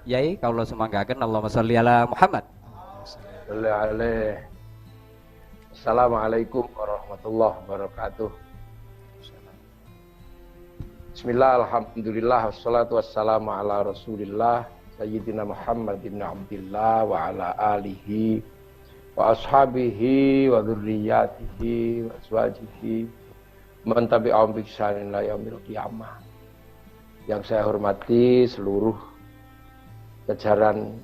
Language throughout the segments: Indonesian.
Yai kalau semanggaken Allahumma sholli ala Muhammad. Assalamualaikum warahmatullahi wabarakatuh. Bismillah, alhamdulillah, wassalatu wassalamu ala rasulillah Sayyidina Muhammad ibn Abdillah wa ala alihi wa ashabihi wa dhurriyyatihi wa azwajihi man tabi'ahum bi ihsanin ila yaumil qiyamah. Yang saya hormati seluruh jajaran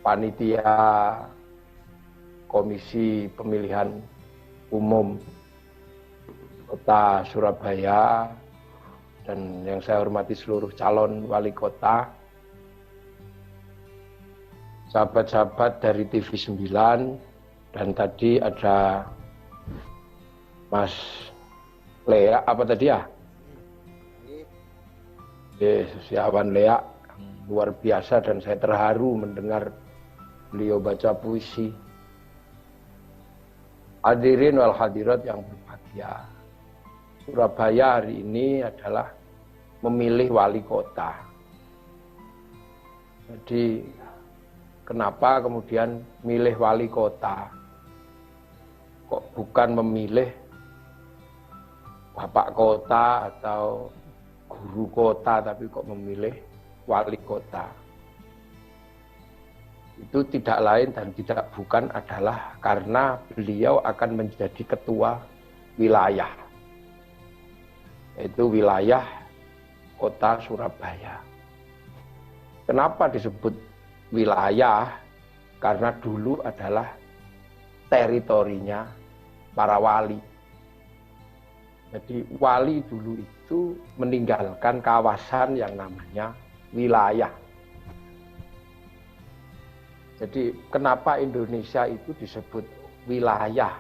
panitia Komisi Pemilihan Umum Kota Surabaya, dan yang saya hormati seluruh calon wali kota, sahabat-sahabat dari TV 9, dan tadi ada Mas Lea, apa tadi ya? Susiawan Lea, luar biasa, dan saya terharu mendengar beliau baca puisi. Hadirin wal hadirat yang berbahagia, Surabaya hari ini adalah memilih wali kota. Jadi kenapa kemudian milih wali kota? Kok bukan memilih bapak kota atau guru kota, tapi kok memilih wali kota? Itu tidak lain dan tidak bukan adalah karena beliau akan menjadi ketua wilayah, yaitu wilayah kota Surabaya. Kenapa disebut wilayah? Karena dulu adalah teritorinya para wali. Jadi wali dulu itu meninggalkan kawasan yang namanya wilayah. Jadi kenapa Indonesia itu disebut wilayah?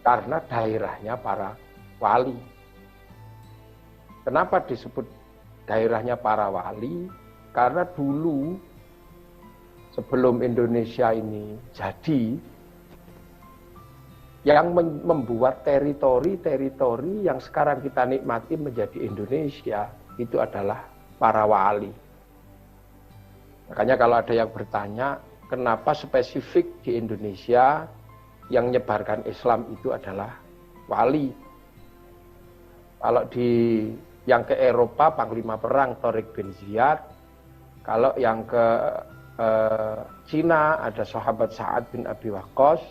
Karena daerahnya para wali. Kenapa disebut daerahnya para wali? Karena dulu sebelum Indonesia ini jadi, yang membuat teritori-teritori yang sekarang kita nikmati menjadi Indonesia itu adalah para wali. Makanya kalau ada yang bertanya, kenapa spesifik di Indonesia yang menyebarkan Islam itu adalah wali? Kalau yang ke Eropa, Panglima Perang Tariq bin Ziyad. Kalau yang ke Cina ada sahabat Sa'ad bin Abi Waqqas.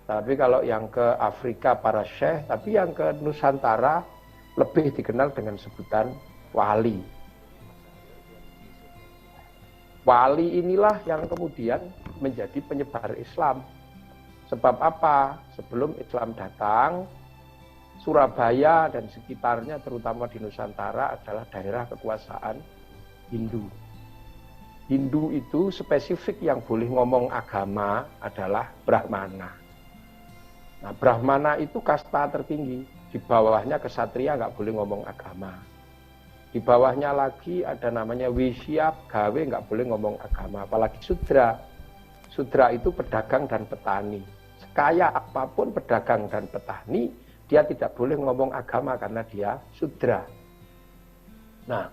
Tapi kalau yang ke Afrika para syekh. Tapi yang ke Nusantara lebih dikenal dengan sebutan wali. Wali inilah yang kemudian menjadi penyebar Islam. Sebab apa? Sebelum Islam datang, Surabaya dan sekitarnya terutama di Nusantara adalah daerah kekuasaan Hindu. Hindu itu spesifik yang boleh ngomong agama adalah Brahmana. Nah, Brahmana itu kasta tertinggi. Di bawahnya kesatria nggak boleh ngomong agama. Di bawahnya lagi ada namanya Wisya, gawe nggak boleh ngomong agama. Apalagi Sudra. Sudra itu pedagang dan petani. Sekaya apapun pedagang dan petani, dia tidak boleh ngomong agama karena dia Sudra. Nah,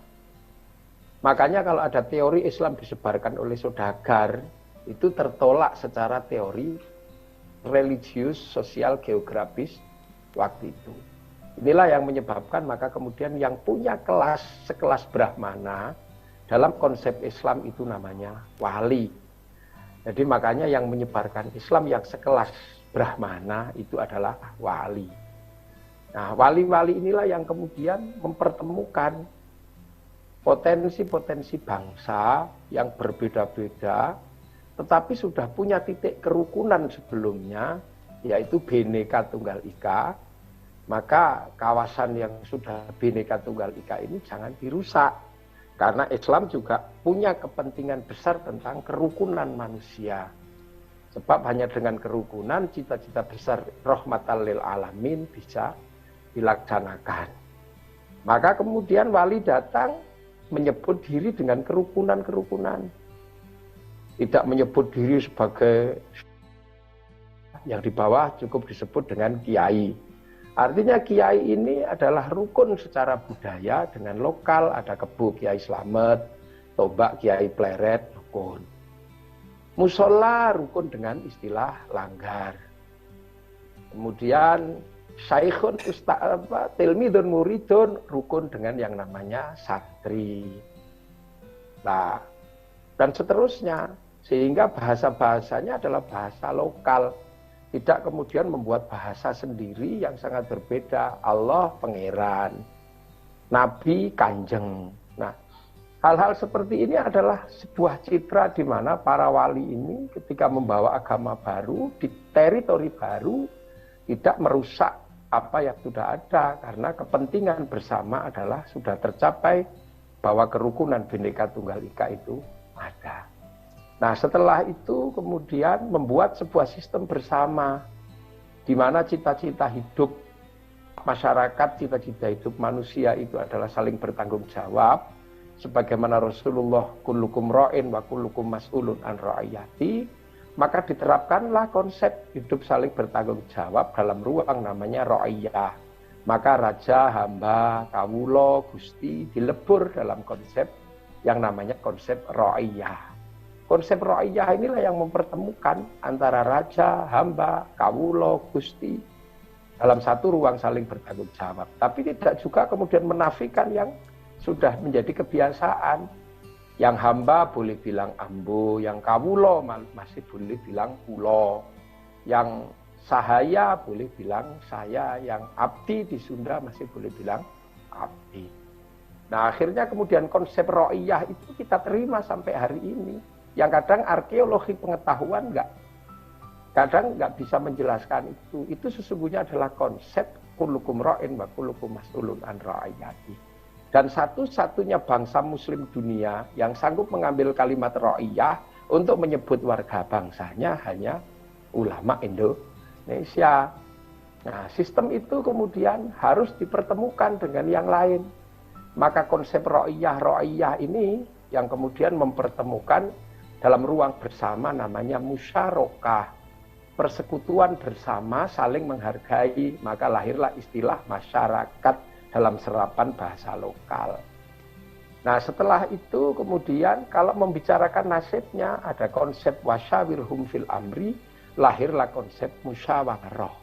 makanya kalau ada teori Islam disebarkan oleh saudagar, itu tertolak secara teori religius, sosial, geografis waktu itu. Inilah yang menyebabkan maka kemudian yang punya kelas sekelas Brahmana dalam konsep Islam itu namanya wali. Jadi makanya yang menyebarkan Islam yang sekelas Brahmana itu adalah wali. Nah, wali-wali inilah yang kemudian mempertemukan potensi-potensi bangsa yang berbeda-beda, tetapi sudah punya titik kerukunan sebelumnya, yaitu Bhinneka Tunggal Ika. Maka kawasan yang sudah Bhinneka Tunggal Ika ini jangan dirusak. Karena Islam juga punya kepentingan besar tentang kerukunan manusia. Sebab hanya dengan kerukunan cita-cita besar rahmatan lil alamin bisa dilaksanakan. Maka kemudian wali datang menyebut diri dengan kerukunan-kerukunan. Tidak menyebut diri sebagai yang di bawah, cukup disebut dengan kiai. Artinya kiai ini adalah rukun secara budaya dengan lokal, ada Kebo Kiai Slamet, Tobak Kiai Pleret, rukun. Musola rukun dengan istilah langgar. Kemudian Saikhun tilmidun muridun rukun dengan yang namanya santri. Nah, dan seterusnya. Sehingga bahasa-bahasanya adalah bahasa lokal. Tidak kemudian membuat bahasa sendiri yang sangat berbeda. Allah pangeran, Nabi kanjeng. Nah, hal-hal seperti ini adalah sebuah citra di mana para wali ini ketika membawa agama baru di teritori baru tidak merusak apa yang sudah ada, karena kepentingan bersama adalah sudah tercapai bahwa kerukunan Bhinneka Tunggal Ika itu ada. Nah, setelah itu kemudian membuat sebuah sistem bersama di mana cita-cita hidup masyarakat, cita-cita hidup manusia itu adalah saling bertanggung jawab. Sebagaimana Rasulullah kullukum ra'in wa kullukum mas'ulun an ra'iyati, maka diterapkanlah konsep hidup saling bertanggung jawab dalam ruang namanya ra'iyah. Maka raja, hamba, kawulo, gusti dilebur dalam konsep yang namanya konsep ra'iyah. Konsep ra'iyah inilah yang mempertemukan antara raja, hamba, kawulo, gusti dalam satu ruang saling bertanggung jawab. Tapi tidak juga kemudian menafikan yang sudah menjadi kebiasaan. Yang hamba boleh bilang ambo, yang kawulo masih boleh bilang kulo, yang sahaya boleh bilang saya, yang abdi di Sunda masih boleh bilang abdi. Nah, akhirnya kemudian konsep ra'iyah itu kita terima sampai hari ini. Yang kadang arkeologi pengetahuan kadang nggak bisa menjelaskan itu. Itu sesungguhnya adalah konsep kullukum ra'in wa kullukum mas'ulun an ra'iyati. Dan satu-satunya bangsa muslim dunia yang sanggup mengambil kalimat ra'iyah untuk menyebut warga bangsanya hanya ulama Indonesia. Nah, sistem itu kemudian harus dipertemukan dengan yang lain. Maka konsep ra'iyah ini yang kemudian mempertemukan dalam ruang bersama namanya musyarakah, persekutuan bersama saling menghargai, maka lahirlah istilah masyarakat dalam serapan bahasa lokal. Nah, setelah itu kemudian kalau membicarakan nasibnya ada konsep wasyawirhum fil amri, lahirlah konsep musyawarah.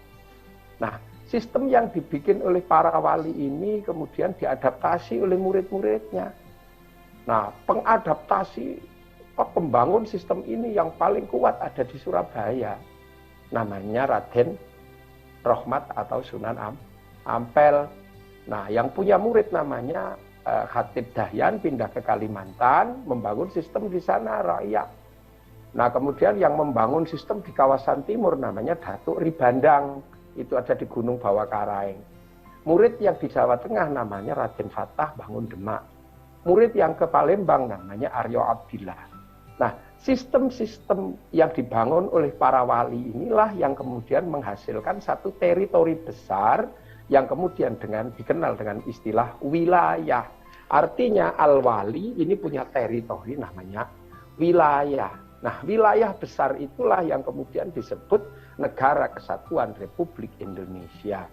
Nah, sistem yang dibikin oleh para wali ini kemudian diadaptasi oleh murid-muridnya. Nah, pembangun sistem ini yang paling kuat ada di Surabaya. Namanya Raden Rohmat atau Sunan Ampel. Nah, yang punya murid namanya Khatib Dahyan pindah ke Kalimantan, membangun sistem di sana rakyat. Nah, kemudian yang membangun sistem di kawasan timur namanya Datuk Ribandang, itu ada di Gunung Bawakaraeng. Murid yang di Jawa Tengah namanya Raden Fatah bangun Demak. Murid yang ke Palembang namanya Aryo Abdillah. Nah, sistem-sistem yang dibangun oleh para wali inilah yang kemudian menghasilkan satu teritori besar yang kemudian dikenal dengan istilah wilayah. Artinya al-wali ini punya teritori namanya wilayah. Nah, wilayah besar itulah yang kemudian disebut Negara Kesatuan Republik Indonesia.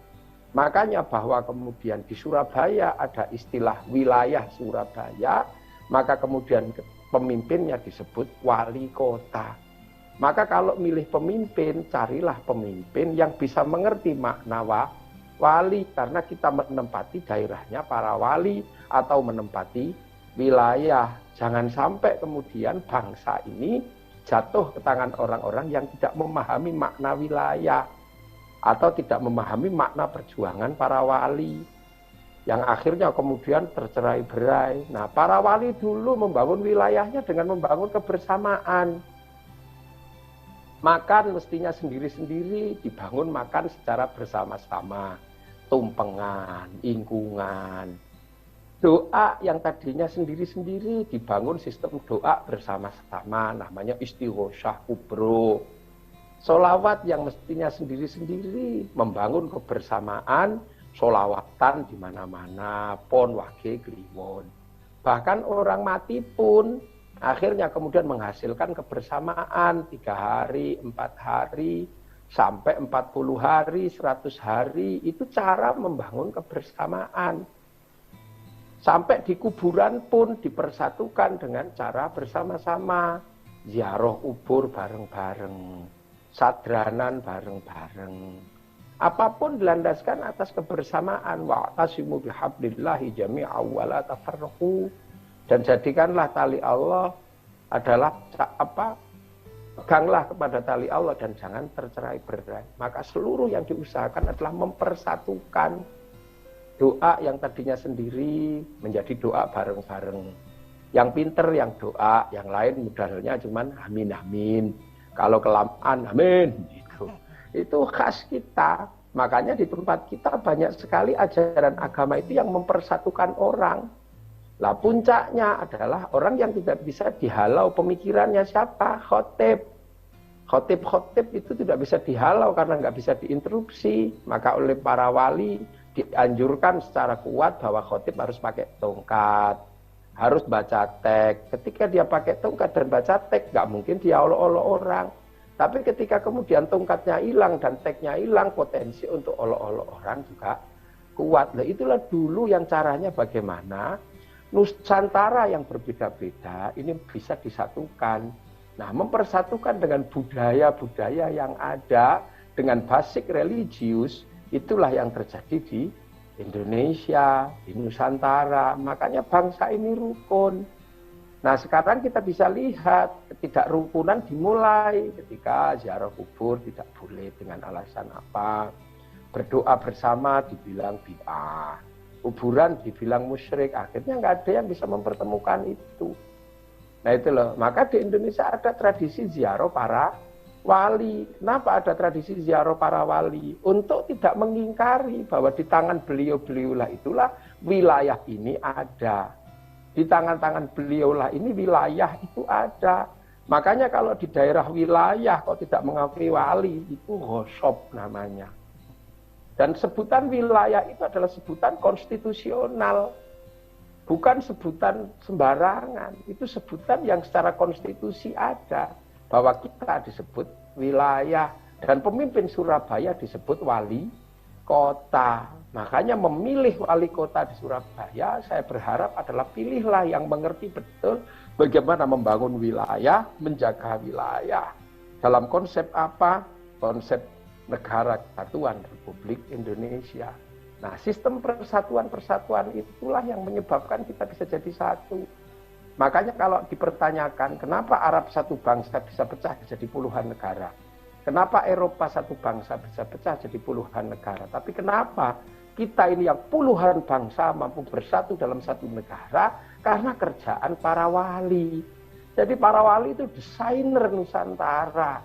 Makanya bahwa kemudian di Surabaya ada istilah wilayah Surabaya, maka kemudian pemimpinnya disebut wali kota. Maka kalau milih pemimpin, carilah pemimpin yang bisa mengerti makna wali, karena kita menempati daerahnya para wali atau menempati wilayah. Jangan sampai kemudian bangsa ini jatuh ke tangan orang-orang yang tidak memahami makna wilayah atau tidak memahami makna perjuangan para wali, yang akhirnya kemudian tercerai-berai. Nah, para wali dulu membangun wilayahnya dengan membangun kebersamaan. Makan mestinya sendiri-sendiri, dibangun makan secara bersama-sama. Tumpengan, ingkungan. Doa yang tadinya sendiri-sendiri, dibangun sistem doa bersama-sama, namanya istighosah kubro. Sholawat yang mestinya sendiri-sendiri, membangun kebersamaan, sholawatan di mana-mana, pon wage kliwon. Bahkan orang mati pun akhirnya kemudian menghasilkan kebersamaan 3 hari, 4 hari, sampai 40 hari, 100 hari, itu cara membangun kebersamaan. Sampai di kuburan pun dipersatukan dengan cara bersama-sama. Ziarah kubur bareng-bareng, sadranan bareng-bareng. Apapun dilandaskan atas kebersamaan. Wa'tasimu bihablillahi jami'an wa la tafarraqu. Dan jadikanlah tali Allah adalah peganglah kepada tali Allah dan jangan tercerai-berai. Maka seluruh yang diusahakan adalah mempersatukan. Doa yang tadinya sendiri menjadi doa bareng-bareng. Yang pinter yang doa, yang lain modalnya cuman amin amin. Kalau kelamaan amin gitu. Itu khas kita. Makanya di tempat kita banyak sekali ajaran agama itu yang mempersatukan orang. Lah puncaknya adalah orang yang tidak bisa dihalau pemikirannya siapa? Khotib. Khotib itu tidak bisa dihalau karena nggak bisa diinterupsi. Maka oleh para wali dianjurkan secara kuat bahwa khotib harus pakai tongkat, harus baca teks. Ketika dia pakai tongkat dan baca teks, nggak mungkin dia olok-olok orang. Tapi ketika kemudian tongkatnya hilang dan teksnya hilang, potensi untuk olok-olok orang juga kuat. Nah itulah dulu yang caranya bagaimana Nusantara yang berbeda-beda ini bisa disatukan. Nah mempersatukan dengan budaya-budaya yang ada, dengan basic religius, itulah yang terjadi di Indonesia, di Nusantara. Makanya bangsa ini rukun. Nah sekarang kita bisa lihat ketidakrukunan dimulai ketika ziarah kubur tidak boleh dengan alasan apa. Berdoa bersama dibilang bid'ah. Kuburan dibilang musyrik. Akhirnya nggak ada yang bisa mempertemukan itu. Nah itu loh. Maka di Indonesia ada tradisi ziarah para wali. Kenapa ada tradisi ziarah para wali? Untuk tidak mengingkari bahwa di tangan beliau-beliaulah itulah wilayah ini ada. Di tangan-tangan beliaulah ini wilayah itu ada. Makanya kalau di daerah wilayah kok tidak mengakui wali, itu ghosab namanya. Dan sebutan wilayah itu adalah sebutan konstitusional. Bukan sebutan sembarangan. Itu sebutan yang secara konstitusi ada. Bahwa kita disebut wilayah dan pemimpin Surabaya disebut wali kota. Makanya memilih wali kota di Surabaya, saya berharap adalah pilihlah yang mengerti betul bagaimana membangun wilayah, menjaga wilayah. Dalam konsep apa? Konsep negara kesatuan Republik Indonesia. Nah, sistem persatuan-persatuan itulah yang menyebabkan kita bisa jadi satu. Makanya kalau dipertanyakan kenapa Arab satu bangsa bisa pecah jadi puluhan negara, kenapa Eropa satu bangsa bisa pecah jadi puluhan negara, tapi kenapa kita ini yang puluhan bangsa mampu bersatu dalam satu negara karena kerjaan para wali. Jadi para wali itu desainer Nusantara.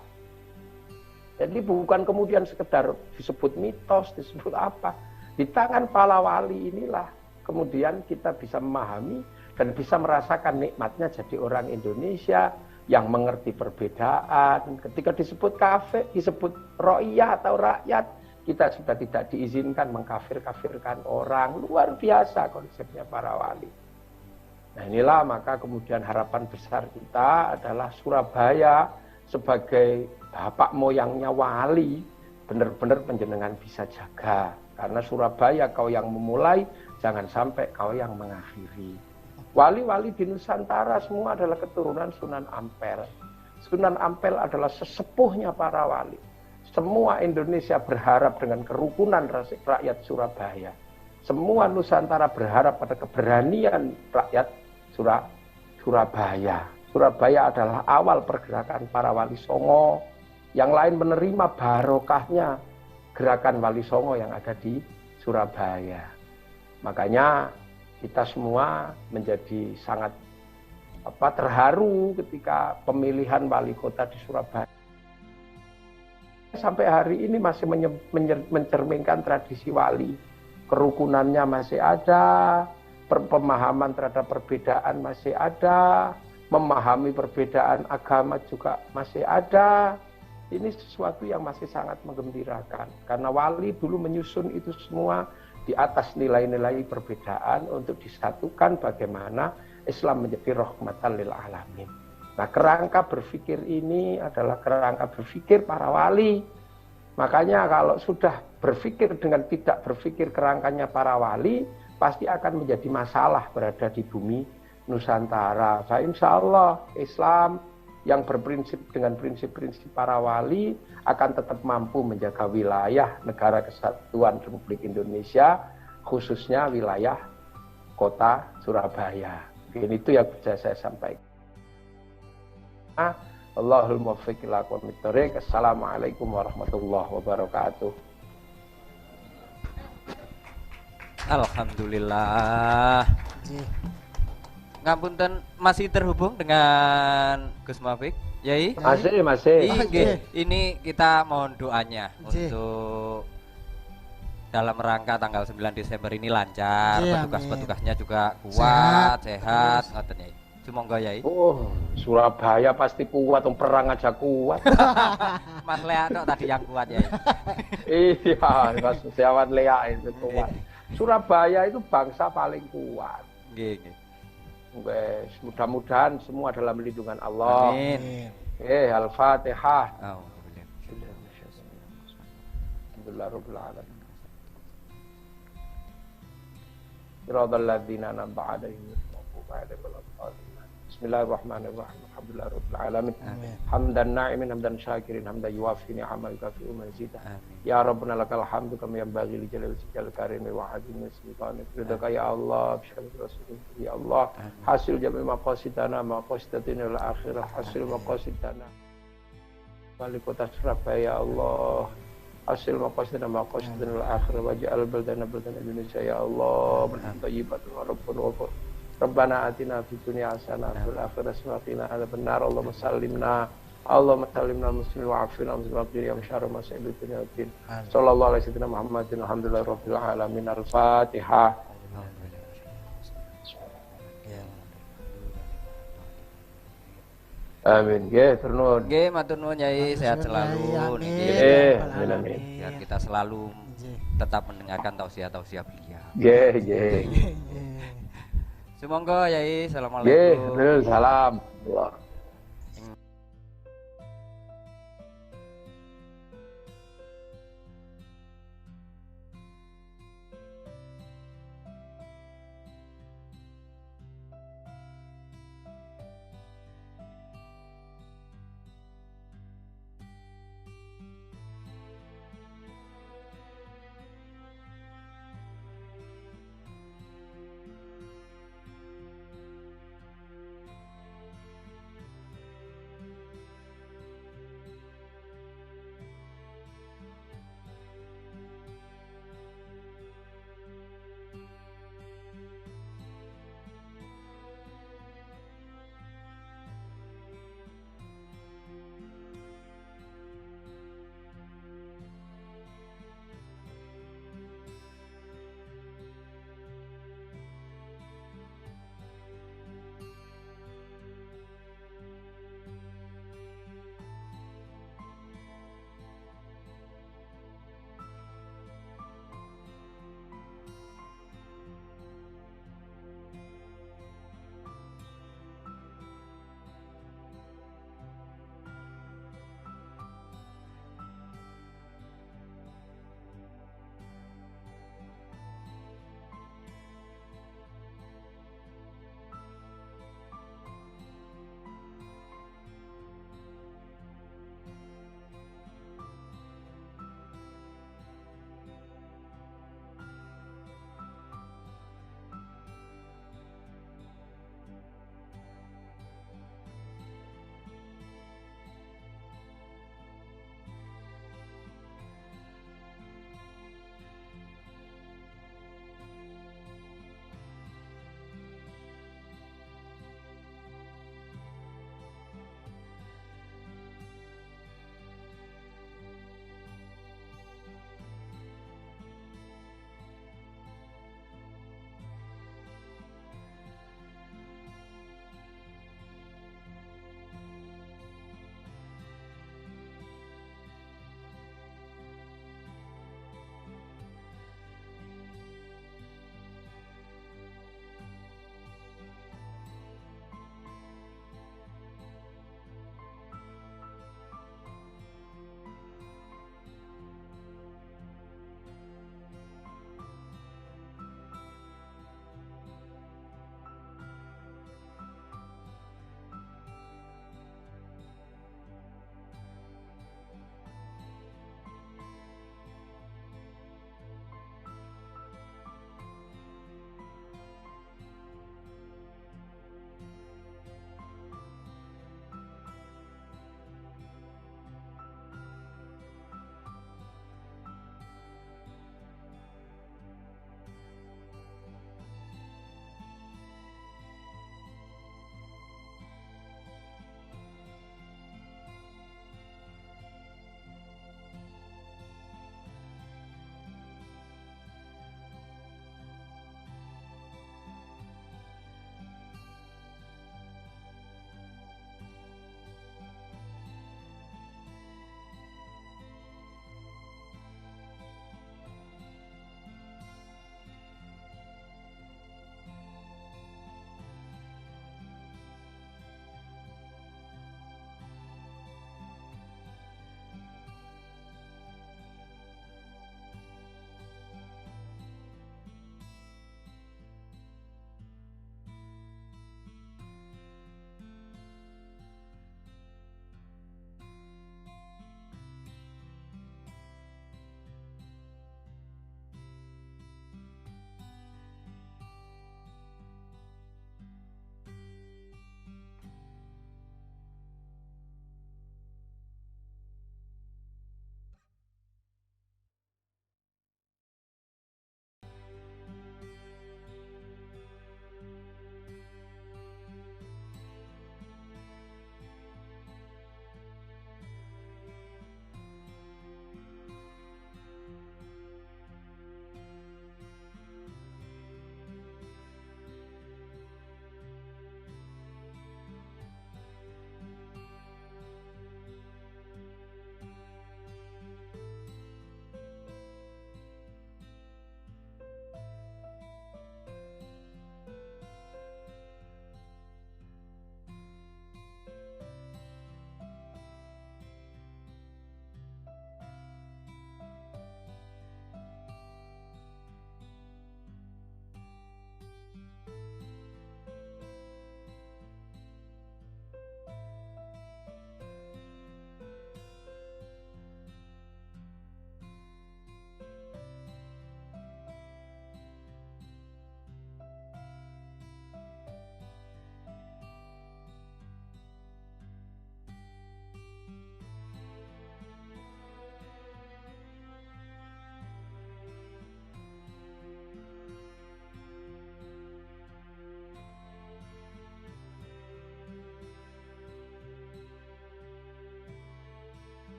Jadi bukan kemudian sekedar disebut mitos, disebut apa. Di tangan para wali inilah kemudian kita bisa memahami dan bisa merasakan nikmatnya jadi orang Indonesia yang mengerti perbedaan. Ketika disebut kafir, disebut ro'iyah atau rakyat, kita sudah tidak diizinkan mengkafir-kafirkan orang. Luar biasa konsepnya para wali. Nah inilah maka kemudian harapan besar kita adalah Surabaya sebagai bapak moyangnya wali, benar-benar panjenengan bisa jaga. Karena Surabaya kau yang memulai, jangan sampai kau yang mengakhiri. Wali-wali di Nusantara semua adalah keturunan Sunan Ampel. Sunan Ampel adalah sesepuhnya para wali. Semua Indonesia berharap dengan kerukunan rakyat Surabaya. Semua Nusantara berharap pada keberanian rakyat Surabaya. Surabaya adalah awal pergerakan para wali songo. Yang lain menerima barokahnya gerakan wali songo yang ada di Surabaya. Makanya kita semua menjadi sangat terharu ketika pemilihan wali kota di Surabaya. Sampai hari ini masih mencerminkan tradisi wali. Kerukunannya masih ada, pemahaman terhadap perbedaan masih ada, memahami perbedaan agama juga masih ada. Ini sesuatu yang masih sangat menggembirakan. Karena wali dulu menyusun itu semua di atas nilai-nilai perbedaan untuk disatukan bagaimana Islam menjadi rahmatan lil alamin. Nah, kerangka berpikir ini adalah kerangka berpikir para wali. Makanya kalau sudah berpikir dengan tidak berpikir kerangkanya para wali, pasti akan menjadi masalah berada di bumi Nusantara. Nah, insya Allah Islam yang berprinsip dengan prinsip-prinsip para wali akan tetap mampu menjaga wilayah negara kesatuan Republik Indonesia, khususnya wilayah kota Surabaya. Ini itu yang bisa saya sampaikan. Allahul muwaffiq ila aqwamit thoriq. Assalamualaikum warahmatullahi wabarakatuh. Alhamdulillah. Ngapunten, masih terhubung dengan Gus Muwaffiq, Yai? Masih. Ini kita mohon doanya untuk dalam rangka tanggal 9 Desember ini lancar, petugas-petugasnya juga kuat, sehat, ngoten Yai. Semoga Yai. Oh, Surabaya pasti kuat, perang aja kuat. Mas Lea dok tadi yang kuat Yai. Iya, Mas Setiawan Lea itu kuat. Surabaya itu bangsa paling kuat. Nggih. Wes, mudah-mudahan semua dalam lindungan Allah. Amin. Al-Fatihah. Alhamdulillahirabbil alamin. Siratal ladzina an'amta 'alaihim Bismillahirrahmanirrahim. Alhamdulillahirabbil alamin. Hamdan na'imin hamdan syakirin hamdan yuwafi ni'amal kafi'u mazidah. Ya Rabbana lakal hamdu kama yanbaghi li jalali wajhikal karim wa 'azimi sultanik. Ridhaka ya Allah, bismillah rasulullah ya Allah. Hasil jami' maqasidana maqasidatina al akhirah, hasil maqasidana wali kota Surabaya ya Allah. Hasil maqasidana maqasidana al akhirah waj'al baldana Indonesia ya Allah min thayyibatin wa rabbuna wa Rabbana atina fid dunya hasanah wa fil akhirati hasanah wa qina adzabannar. Allahumma sallimna muslimin wa afina muslimin ya syarra masa'il dunya wa din. Sallallahu alaihi wasallam Muhammadin alhamdulillahirabbil alamin. Al-Fatihah. Amin. Nggih, turun. Nggih, matur nuwun Yai, sehat selalu Nggih, amin. Biar kita selalu tetap mendengarkan tausiah-tausiah beliau. Nggih. Semoga Yai, assalamualaikum. Nggih, salam. Allah.